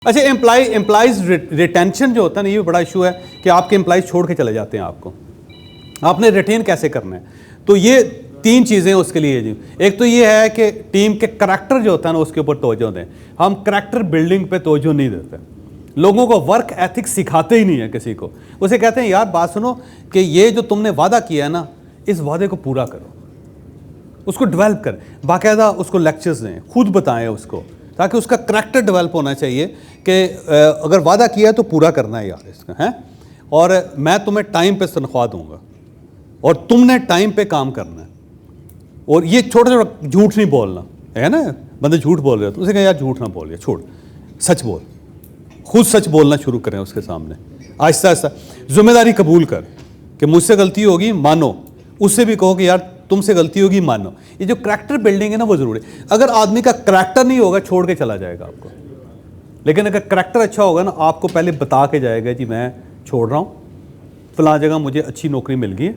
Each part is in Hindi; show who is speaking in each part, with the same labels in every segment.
Speaker 1: अच्छा, एम्प्लॉइज रिटेंशन जो होता है ना, ये बड़ा इशू है कि आपके एम्प्लॉइज छोड़ के चले जाते हैं आपको, आपने रिटेन कैसे करना है। तो ये 3 चीज़ें उसके लिए जी। एक तो ये है कि टीम के करैक्टर जो होता है ना उसके ऊपर तवज्जो दें। हम करैक्टर बिल्डिंग पे तवज्जो नहीं देते, लोगों को वर्क एथिक्स सिखाते ही नहीं है किसी को। उसे कहते हैं यार बात सुनो कि ये जो तुमने वादा किया है ना, इस वादे को पूरा करो, उसको डेवलप करें, बाकायदा उसको लेक्चर्स दें, खुद बताएं उसको, ताकि उसका करैक्टर डेवलप होना चाहिए कि अगर वादा किया है तो पूरा करना है यार इसका, है। और मैं तुम्हें टाइम पे तनख्वाह दूंगा और तुमने टाइम पे काम करना है। और ये छोटा छोटा झूठ नहीं बोलना है ना, बंदे झूठ बोल रहे हो तो उसे कहें यार झूठ ना बोलिए, छोड़, सच बोल, खुद सच बोलना शुरू करें उसके सामने, आहिस्ता आहिस्ता। जिम्मेदारी कबूल कर कि मुझसे गलती होगी, मानो, उससे भी कहो कि यार तुमसे गलती होगी, मानो। ये जो करैक्टर बिल्डिंग है ना वो ज़रूरी। अगर आदमी का करैक्टर नहीं होगा छोड़ के चला जाएगा आपको, लेकिन अगर करैक्टर अच्छा होगा ना, आपको पहले बता के जाएगा जी मैं छोड़ रहा हूँ, फलां जगह मुझे अच्छी नौकरी मिल गई है,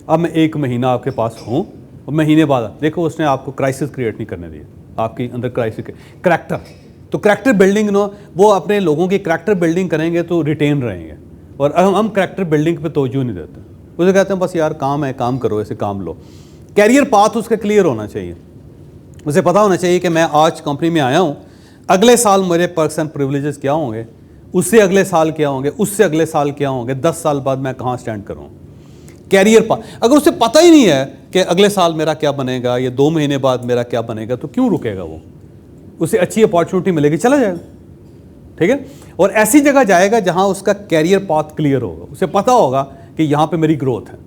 Speaker 1: अब मैं 1 महीना आपके पास हूँ, और महीने बाद देखो उसने आपको क्राइसिस क्रिएट नहीं करने दिया, आपके अंदर क्राइसिस करैक्टर। तो करैक्टर बिल्डिंग नो, वो अपने लोगों की करैक्टर बिल्डिंग करेंगे तो रिटेन रहेंगे। और हम करैक्टर बिल्डिंग पे तवज्जो नहीं देते, उसे कहते हैं बस यार काम है, काम करो, ऐसे काम लो। कैरियर पाथ उसका क्लियर होना चाहिए, उसे पता होना चाहिए कि मैं आज कंपनी में आया हूँ, अगले साल मेरे पर्क्स एंड प्रिविलेजेस क्या होंगे, उससे अगले साल क्या होंगे, उससे अगले साल क्या होंगे, 10 साल बाद मैं कहाँ स्टैंड करूँ। कैरियर पाथ अगर उसे पता ही नहीं है कि अगले साल मेरा क्या बनेगा या 2 महीने बाद मेरा क्या बनेगा, तो क्यों रुकेगा वो, उसे अच्छी अपॉर्चुनिटी मिलेगी चला जाएगा, ठीक है। और ऐसी जगह जाएगा जहाँ उसका कैरियर पाथ क्लियर होगा, उसे पता होगा कि यहाँ पे मेरी ग्रोथ है,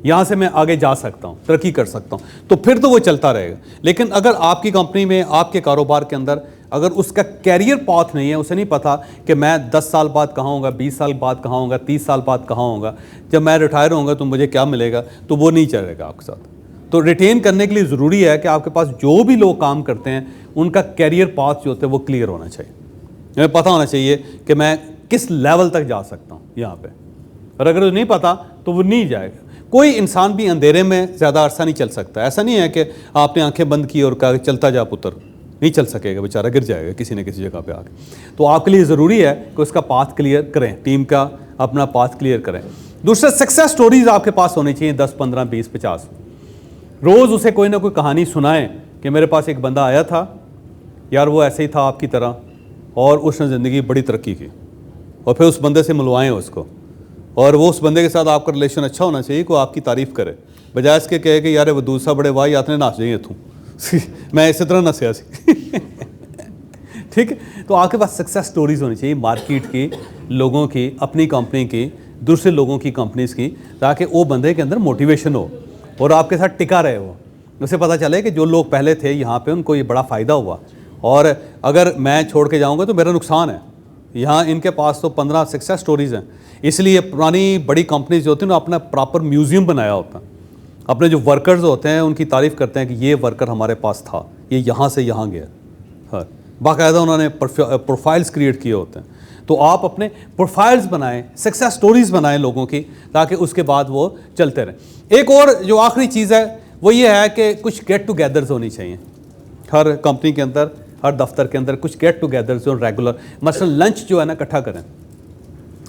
Speaker 1: यहाँ से मैं आगे जा सकता हूँ, तरक्की कर सकता हूँ, तो फिर तो वो चलता रहेगा। लेकिन अगर आपकी कंपनी में, आपके कारोबार के अंदर अगर उसका कैरियर पाथ नहीं है, उसे नहीं पता कि मैं 10 साल बाद कहाँ होऊंगा, 20 साल बाद कहाँ होऊंगा, 30 साल बाद कहाँ होऊंगा, जब मैं रिटायर होऊंगा तो मुझे क्या मिलेगा, तो वो नहीं चलेगा आपके साथ। तो रिटेन करने के लिए ज़रूरी है कि आपके पास जो भी लोग काम करते हैं उनका कैरियर पाथ जो होता है वो क्लियर होना चाहिए, हमें पता होना चाहिए कि मैं किस लेवल तक जा सकता हूँ यहाँ पर। और अगर नहीं पता तो वो नहीं जाएगा। कोई इंसान भी अंधेरे में ज़्यादा अरसा नहीं चल सकता। ऐसा नहीं है कि आपने आंखें बंद की और कहा चलता जा पुत्र, नहीं चल सकेगा, बेचारा गिर जाएगा किसी न किसी जगह पे आके। तो आपके लिए ज़रूरी है कि उसका पाथ क्लियर करें, टीम का अपना पाथ क्लियर करें। दूसरा, सक्सेस स्टोरीज आपके पास होनी चाहिए, 10, 15, 20, 50। रोज़ उसे कोई ना कोई कहानी सुनाएं कि मेरे पास एक बंदा आया था यार, वो ऐसे ही था आपकी तरह और उसने ज़िंदगी बड़ी तरक्की की, और फिर उस बंदे से मिलवाएं उसको, और वो उस बंदे के साथ आपका रिलेशन अच्छा होना चाहिए कि वो आपकी तारीफ़ करे, बजाय इसके कहे कि यार वो दूसरा बड़े वाह यातने नाच जाइए तू मैं इसी तरह नसिया सी ठीक है। तो आपके पास सक्सेस स्टोरीज होनी चाहिए, मार्केट की, लोगों की, अपनी कंपनी की, दूसरे लोगों की कंपनीज की, ताकि वो बंदे के अंदर मोटिवेशन हो और आपके साथ टिका रहे वो। उसे पता चले कि जो लोग पहले थे यहाँ पे उनको ये बड़ा फ़ायदा हुआ, और अगर मैं छोड़ के जाऊँगा तो मेरा नुकसान है। यहाँ इनके पास तो 15 सक्सेस स्टोरीज़ हैं, इसलिए पुरानी बड़ी कंपनीज जो होती हैं ना, अपना प्रॉपर म्यूज़ियम बनाया होता है, अपने जो वर्कर्स होते हैं उनकी तारीफ़ करते हैं कि ये वर्कर हमारे पास था, ये यहाँ से यहाँ गया। हाँ, बाकायदा उन्होंने प्रोफाइल्स क्रिएट किए होते हैं। तो आप अपने प्रोफाइल्स बनाएं, सक्सेस स्टोरीज़ बनाएं लोगों की, ताकि उसके बाद वो चलते रहें। एक और जो आखिरी चीज़ है वो ये है कि कुछ गेट टुगेदर्स होनी चाहिए हर कंपनी के अंदर, हर दफ्तर के अंदर कुछ गेट टुगेदर्स जो रेगुलर, मसलन लंच जो है ना इकट्ठा करें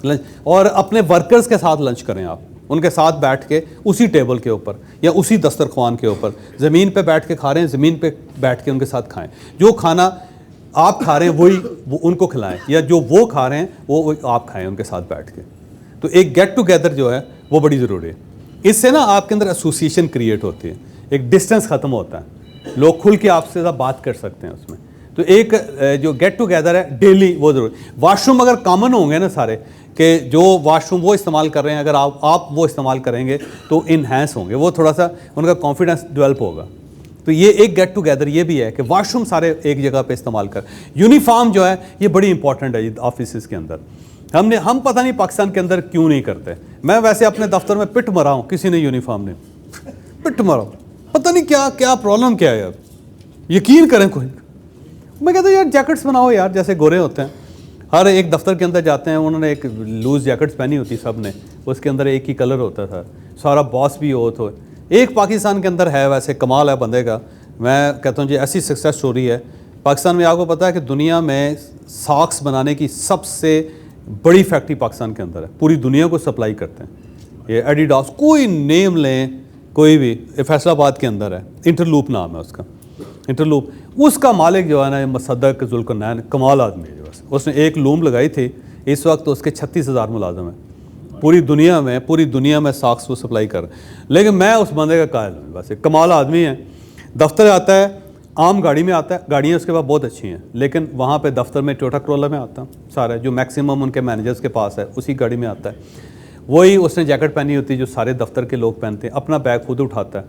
Speaker 1: लंच, और अपने वर्कर्स के साथ लंच करें आप, उनके साथ बैठ के उसी टेबल के ऊपर या उसी दस्तरख्वान के ऊपर, ज़मीन पे बैठ के खा रहे हैं, ज़मीन पे बैठ के उनके साथ खाएं। जो खाना आप खा रहे हैं वही वो उनको खिलाएं, या जो वो खा रहे हैं वो आप खाएं उनके साथ बैठ के। तो एक गेट टुगेदर जो है वो बड़ी ज़रूरी है। इससे ना आपके अंदर एसोसिएशन क्रिएट होती है, एक डिस्टेंस ख़त्म होता है, लोग खुल के आपसे ज़्यादा बात कर सकते हैं उसमें। तो एक जो गेट टुगेदर है डेली वो ज़रूरी। वाशरूम अगर कॉमन होंगे ना सारे, कि जो वाशरूम वो इस्तेमाल कर रहे हैं अगर आप वो इस्तेमाल करेंगे तो इन्हेंस होंगे, वो थोड़ा सा उनका कॉन्फिडेंस डेवलप होगा। तो ये एक गेट टुगेदर ये भी है कि वाशरूम सारे एक जगह पे इस्तेमाल कर। यूनिफॉर्म जो है ये बड़ी इंपॉर्टेंट है ऑफिस के अंदर। हम पता नहीं पाकिस्तान के अंदर क्यों नहीं करते। मैं वैसे अपने दफ्तर में पिट मरा हूँ, किसी ने यूनिफॉर्म ने पिट मरा, पता नहीं क्या प्रॉब्लम क्या है यार, यकीन करें कोई। मैं कहता हूँ यार जैकेट्स बनाओ यार, जैसे गोरे होते हैं। हर एक दफ्तर के अंदर जाते हैं, उन्होंने एक लूज़ जैकेट्स पहनी होती सब ने, उसके अंदर एक ही कलर होता था, सारा बॉस भी हो तो एक पाकिस्तान के अंदर है। वैसे कमाल है बंदे का। मैं कहता हूँ जी ऐसी सक्सेस स्टोरी है पाकिस्तान में आपको पता है कि दुनिया में सॉक्स बनाने की सबसे बड़ी फैक्ट्री पाकिस्तान के अंदर है, पूरी दुनिया को सप्लाई करते हैं। ये एडिडास, कोई नेम लें कोई भी, फैसलाबाद के अंदर है, इंटरलूप नाम है उसका, इंटरलूप। उसका मालिक जो है ना मसद्दक जुल्करनैन, कमाल आदमी है। बस उसने एक लूम लगाई थी, इस वक्त तो उसके 36,000 मुलाजम हैं पूरी दुनिया में सॉक्स वो सप्लाई कर रहे हैं। लेकिन मैं उस बंदे का कायल हूँ, बस एक कमाल आदमी है। दफ्तर आता है, आम गाड़ी में आता है, गाड़ियाँ उसके पास बहुत अच्छी हैं, लेकिन वहाँ पे दफ्तर में टोयोटा करोला में आता है सारा, जो मैक्सिमम उनके मैनेजर्स के पास है उसी गाड़ी में आता है। वही उसने जैकेट पहनी होती है जो सारे दफ्तर के लोग पहनते हैं, अपना बैग खुद उठाता है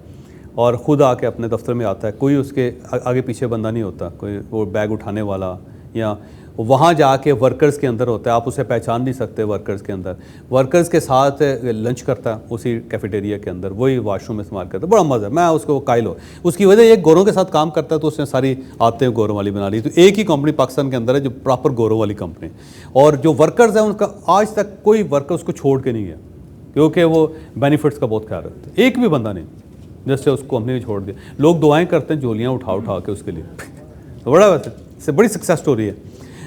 Speaker 1: और ख़ुद आके अपने दफ्तर में आता है, कोई उसके आगे पीछे बंदा नहीं होता, कोई वो बैग उठाने वाला। या वहाँ जाके वर्कर्स के अंदर होता है, आप उसे पहचान नहीं सकते वर्कर्स के अंदर, वर्कर्स के साथ लंच करता है उसी कैफेटेरिया के अंदर, वही वॉशरूम इस्तेमाल करता है, बड़ा मज़ा है। मैं उसको कायल हो, उसकी वजह ये गोरों के साथ काम करता है तो उसने सारी आदतें गोरों वाली बना ली। तो एक ही कंपनी पाकिस्तान के अंदर है जो प्रॉपर गोरों वाली कंपनी, और जो वर्कर्स हैं उनका आज तक कोई वर्कर उसको छोड़ के नहीं गया, क्योंकि वो बेनिफिट्स का बहुत ख्याल रखते हैं। एक भी बंदा नहीं जैसे उसको कंपनी ने छोड़ दिया। लोग दुआएं करते हैं जोलियाँ उठा उठा के उसके लिए, तो बड़ा वैसे बड़ी सक्सेस स्टोरी है।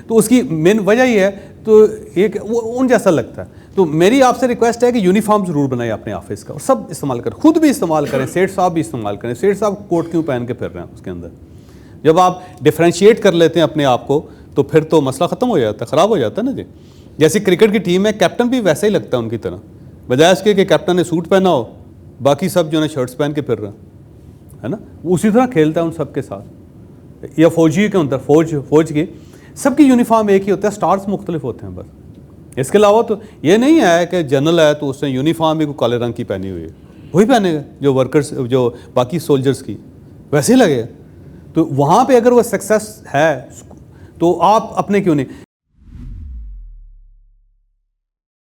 Speaker 1: तो उसकी मेन वजह ये है, तो एक वो उन जैसा लगता है। तो मेरी आपसे रिक्वेस्ट है कि यूनिफॉर्म ज़रूर बनाए अपने ऑफिस का, और सब इस्तेमाल करें, खुद भी इस्तेमाल करें, सेठ साहब भी इस्तेमाल करें। सेठ साहब कोट क्यों पहन के फिर रहे हैं उसके अंदर? जब आप डिफ्रेंशिएट कर लेते हैं अपने आप को तो फिर तो मसला ख़त्म हो जाता है, ख़राब हो जाता है ना जी। जैसे क्रिकेट की टीम में कैप्टन भी वैसे ही लगता है उनकी तरह, बजाय इसके कि कैप्टन ने सूट पहना हो, बाकी सब जो है शर्ट्स पहन के फिर रहे हैं, है ना, उसी तरह खेलता है उन सब के साथ। या फौजी के अंदर फौज की सबकी यूनिफॉर्म एक ही होता है, स्टार्स मुख्तलिफ होते हैं बस। इसके अलावा तो ये नहीं है कि जनरल है तो उसने यूनिफॉर्म भी काले रंग की पहनी हुई है, वही पहनेगा जो वर्कर्स, जो बाकी सोल्जर्स की वैसे ही लगेगा। तो वहाँ पे अगर वो सक्सेस है तो आप अपने क्यों नहीं।